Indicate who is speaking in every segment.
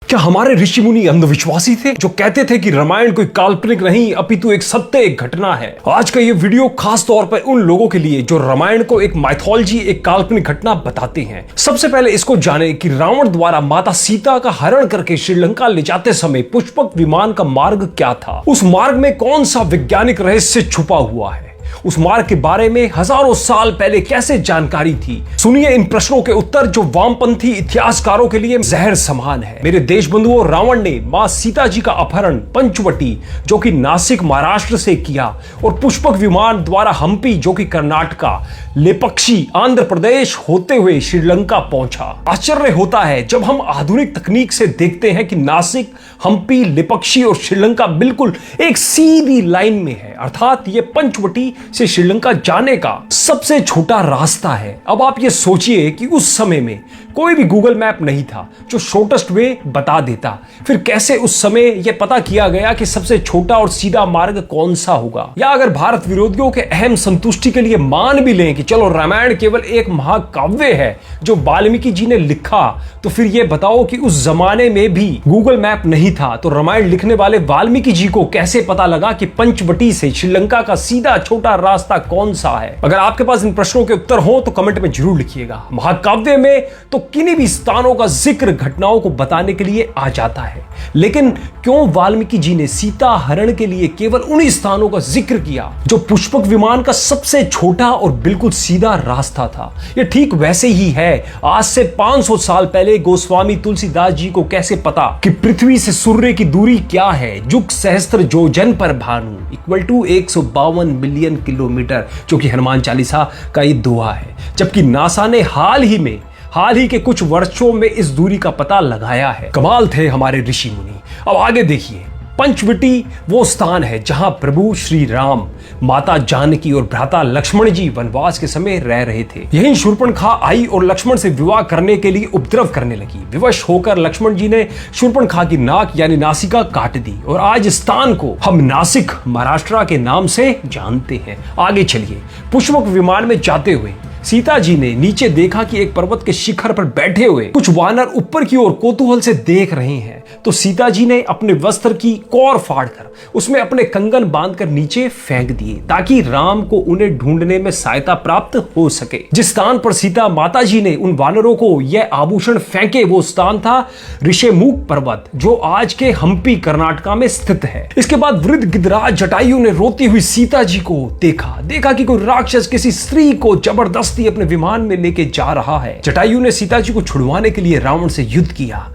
Speaker 1: क्या हमारे ऋषि मुनि अंधविश्वासी थे जो कहते थे कि रामायण कोई काल्पनिक नहीं अपितु एक सत्य एक घटना है? आज का ये वीडियो खास तौर पर उन लोगों के लिए जो रामायण को एक माइथोलॉजी एक काल्पनिक घटना बताते हैं। सबसे पहले इसको जाने कि रावण द्वारा माता सीता का हरण करके श्रीलंका ले जाते समय पुष्पक विमान का मार्ग क्या था, उस मार्ग में कौन सा वैज्ञानिक रहस्य छुपा हुआ है, उस मार्ग के बारे में हजारों साल पहले कैसे जानकारी थी। सुनिए इन प्रश्नों के उत्तर जो वामपंथी इतिहासकारों के लिए जहर समान है। मेरे देश बंधुओं, रावण ने मां सीता जी का अपहरण पंचवटी जो कि नासिक महाराष्ट्र से किया और पुष्पक विमान द्वारा हम्पी जो कि कर्नाटका, लेपक्षी आंध्र प्रदेश होते हुए श्रीलंका पहुंचा। आश्चर्य होता है जब हम आधुनिक तकनीक से देखते हैं कि नासिक, हम्पी, लेपक्षी और श्रीलंका बिल्कुल एक सीधी लाइन में है, अर्थात ये पंचवटी से श्रीलंका जाने का सबसे छोटा रास्ता है। अब आप ये सोचिए कि उस समय में कोई भी गूगल मैप नहीं था जो शॉर्टेस्ट वे बता देता, फिर कैसे उस समय यह पता किया गया कि सबसे छोटा और सीधा मार्ग कौन सा होगा? या अगर भारत विरोधियों के अहम संतुष्टि के लिए मान भी लें कि चलो रामायण केवल एक महाकाव्य है जो वाल्मीकि जी ने लिखा, तो फिर यह बताओ कि उस जमाने में भी गूगल मैप नहीं था तो रामायण लिखने वाले वाल्मीकि जी को कैसे पता लगा कि पंचवटी से श्रीलंका का सीधा छोटा रास्ता कौन सा है? अगर आपके पास इन प्रश्नों के उत्तर हो तो कमेंट में जरूर लिखिएगा। महाकाव्य में तो किन्हीं भी स्थानों का जिक्र घटनाओं को बताने के लिए आ जाता है, लेकिन क्यों वाल्मीकि जी ने सीता हरण के लिए केवल उन्हीं स्थानों का जिक्र किया जो पुष्पक विमान का सबसे छोटा और बिल्कुल सीधा रास्ता था? यह ठीक वैसे ही है आज से 500 साल पहले गोस्वामी तुलसीदास जी को कैसे पता कि पृथ्वी से सूर्य की दूरी क्या है, जुग सहस्त्र योजन पर भानु इक्वल टू 152 बिलियन किलोमीटर, जो कि हनुमान चालीसा का ये दोहा है। जबकि नासा ने हाल ही के कुछ वर्षों में इस दूरी का पता लगाया है। कमाल थे हमारे ऋषि मुनि। अब आगे देखिए, पंचवटी वो स्थान है जहां प्रभु श्री राम, माता जानकी और भ्राता लक्ष्मण जी वनवास के समय रह रहे थे। यहीं शूर्पणखा आई और लक्ष्मण से विवाह करने के लिए उपद्रव करने लगी। विवश होकर लक्ष्मण जी ने शूर्पणखा की नाक यानी नासिका काट दी और आज स्थान को हम नासिक महाराष्ट्र के नाम से जानते हैं। आगे चलिए, पुष्पक विमान में जाते हुए सीता जी ने नीचे देखा कि एक पर्वत के शिखर पर बैठे हुए कुछ वानर ऊपर की ओर कौतूहल से देख रहे हैं। तो सीता जी ने अपने वस्त्र की कौर फाड़कर उसमें अपने कंगन बांधकर नीचे फेंक दिए ताकि राम को उन्हें ढूंढने में सहायता प्राप्त हो सके। जिस स्थान पर सीता माता जी ने उन वानरों को यह आभूषण फेंके वो स्थान था ऋषिमुख पर्वत, जो आज के हम्पी कर्नाटका में स्थित है। इसके बाद वृद्ध गिद्धराज जटायु ने रोती हुई सीता जी को देखा कि कोई राक्षस किसी स्त्री को जबरदस्ती अपने विमान में लेके जा रहा है। जटायु ने सीता जी को छुड़वाने के लिए रावण से युद्ध किया।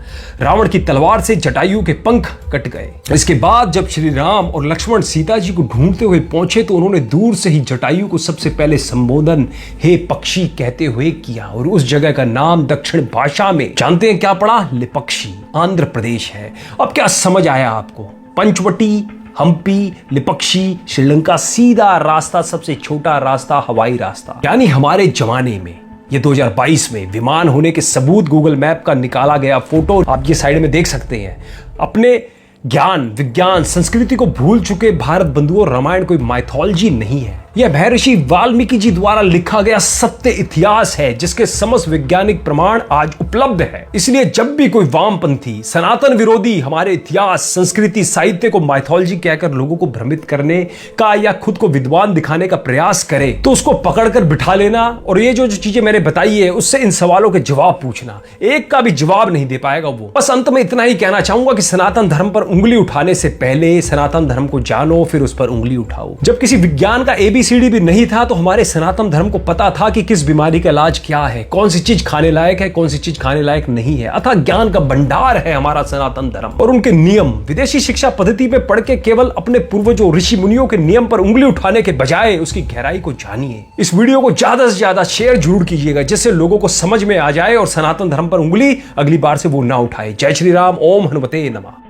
Speaker 1: रावण की तलवार से जटायु के पंख कट गए। इसके बाद जब श्री राम और लक्ष्मण सीता जी को ढूंढते हुए पहुंचे तो उन्होंने दूर से ही जटायु को सबसे पहले संबोधन हे पक्षी कहते हुए किया और उस जगह का नाम दक्षिण भाषा में जानते हैं क्या पड़ा? लेपक्षी, आंध्र प्रदेश है। अब क्या समझ आया आपको? पंचवटी, हम्पी, लेपक्षी, श्रीलंका सीधा रास्ता, सबसे छोटा रास्ता हवाई रास्ता। यानी हमारे जमाने में ये 2022 में विमान होने के सबूत गूगल मैप का निकाला गया फोटो आप ये साइड में देख सकते हैं। अपने ज्ञान, विज्ञान, संस्कृति को भूल चुके भारत बंधुओं, रामायण कोई माइथोलॉजी नहीं है। यह महर्षि वाल्मीकि जी द्वारा लिखा गया सत्य इतिहास है जिसके समस्त वैज्ञानिक प्रमाण आज उपलब्ध है। इसलिए जब भी कोई वामपंथी, सनातन विरोधी हमारे इतिहास, संस्कृति, साहित्य को माइथोलॉजी कहकर लोगों को भ्रमित करने का या खुद को विद्वान दिखाने का प्रयास करे तो उसको पकड़कर बिठा लेना और ये जो चीजें मैंने बताई है उससे इन सवालों के जवाब पूछना। एक का भी जवाब नहीं दे पाएगा वो। बस अंत में इतना ही कहना चाहूंगा कि सनातन धर्म पर उंगली उठाने से पहले सनातन धर्म को जानो, फिर उस पर उंगली उठाओ। जब किसी विज्ञान का ABCD भी नहीं था तो हमारे सनातन धर्म को पता था कि किस बीमारी का इलाज क्या है, कौन सी चीज खाने लायक है, कौन सी चीज खाने लायक नहीं है। अतः ज्ञान का भंडार है हमारा सनातन धर्म और उनके नियम। विदेशी शिक्षा पद्धति में पढ़ के केवल अपने पूर्वजों, ऋषि मुनियों के नियम पर उंगली उठाने के बजाय उसकी गहराई को जानिए। इस वीडियो को ज्यादा से ज्यादा शेयर जरूर कीजिएगा जिससे लोगों को समझ में आ जाए और सनातन धर्म पर उंगली अगली बार से वो ना उठाए। जय श्री राम, ओम हनुमते नमः।